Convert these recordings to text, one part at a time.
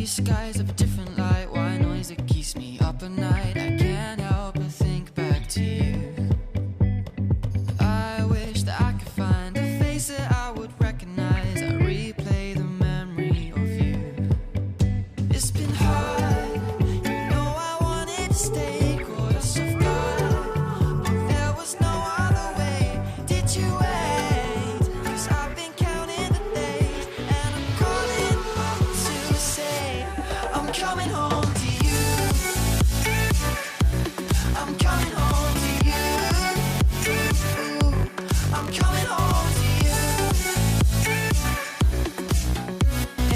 these skies of a different light, white noise that keeps me up at night. I can't help but think back to you. I wish that I could find a face that I would recognize. I replay the memory of you. It's been hard, you know I wanted to stay, caught us off guard, but there was no other way. Did you wait? 'Cause I've been counting the days, and I'm calling up to say I'm coming home to you. I'm coming home to you. I'm coming home to you.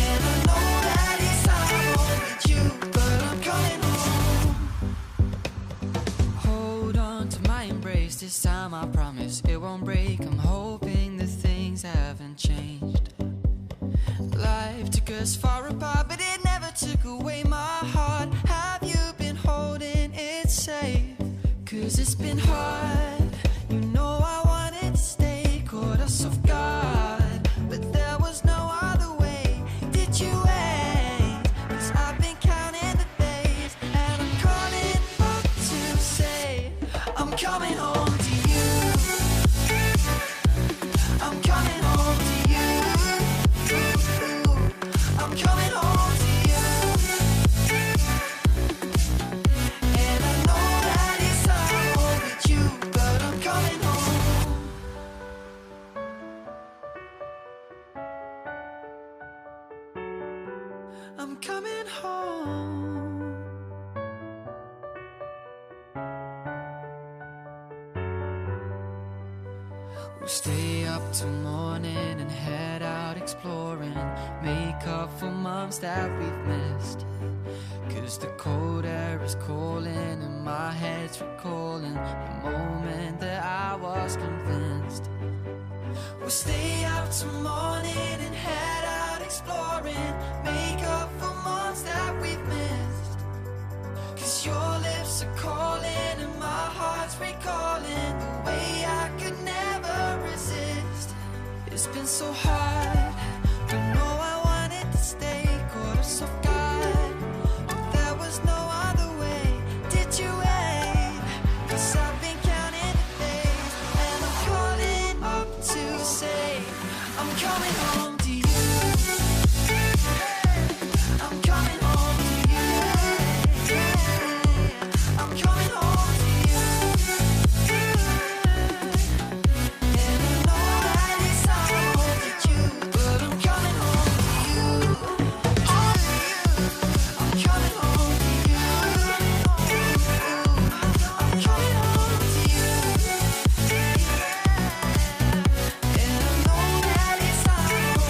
And I know that it's time with you, but I'm coming home. Hold on to my embrace, this time I promise it won't break. I'm hoping that things haven't changed. Life took us far apart, but it never took away my heart. Have you been holding it safe? 'Cause it's been hard, you know I wanted to stay, caught us off guard, but there was no other way. Did you wait? 'Cause I've been counting the days, and I'm calling up to say I'm coming home to you. I'm coming home to you. I'm coming home to you. And I know that it's time with you, but I'm coming home. I'm coming home. We'll stay up till morning and head out exploring, make up for months that we've missed. 'Cause the cold air is calling and my head's recalling the moment that I was convinced. We'll stay up till morning and head out exploring, make up for months that we've missed. 'Cause your lips are calling and my heart's recalling the way I could never resist. It's been so hard, I know I wanted to stay, caught us off guard, but there was no other way. Did you wait? 'Cause I've been counting the days, and I'm calling up to say I'm coming home to you. I'm coming home to you. I'm coming home to you. And I know that it's time with you, but I'm coming home to you. I'm coming home to you. I'm coming home to you. And I know that it's time with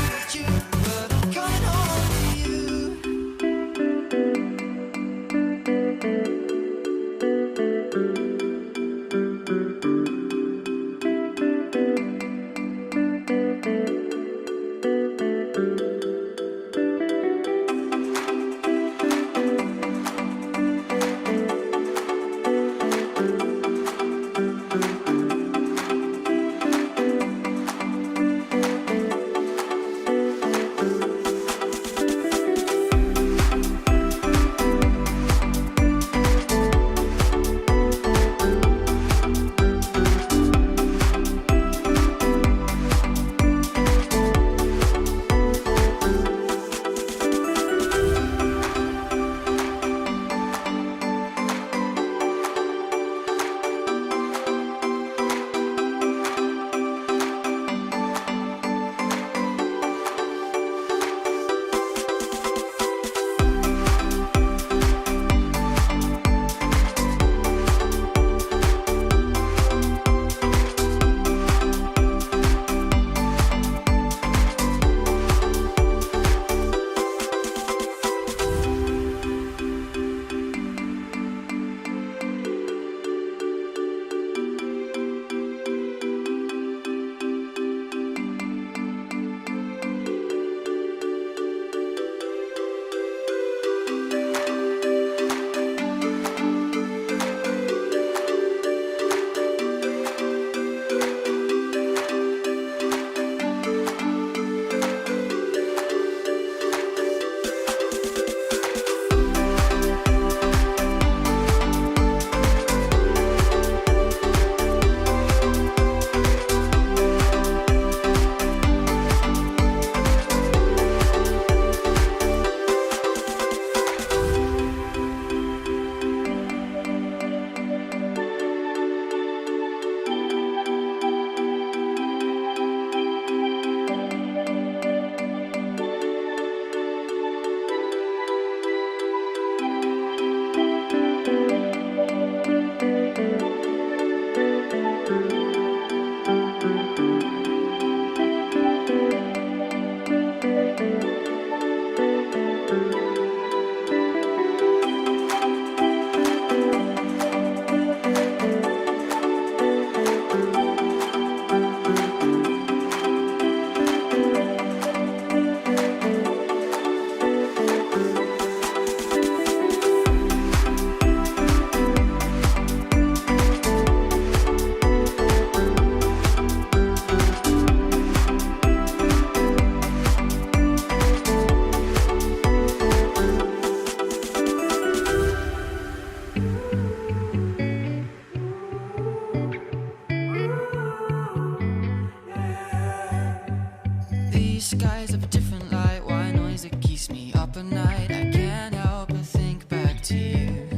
these skies of a different light. Why noise that keeps me up at night? I can't help but think back to you.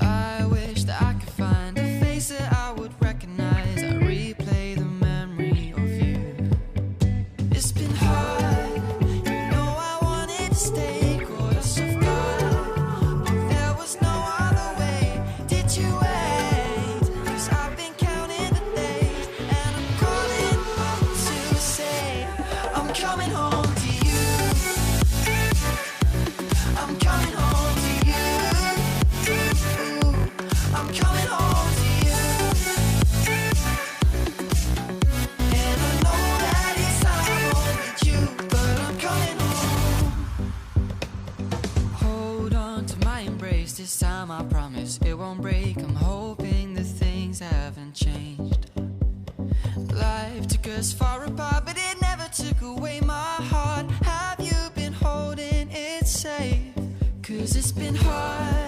I wish that I could find a face that I would recognize. I replay the memory of you. It's been hard, you know I wanted to stay, caught us off guard, but there was no other way. Did you wait? 'Cause I've been counting the days, and I'm calling up to say I'm coming home to you. I'm coming home to you. I'm coming home to you. And I know that it's time with you, but I'm coming home. Hold on to my embrace, this time I promise it won't break. I'm hoping that things haven't changed. Life took us far apart, but it never took away my heart. Have you been holding it safe? 'Cause it's been hard,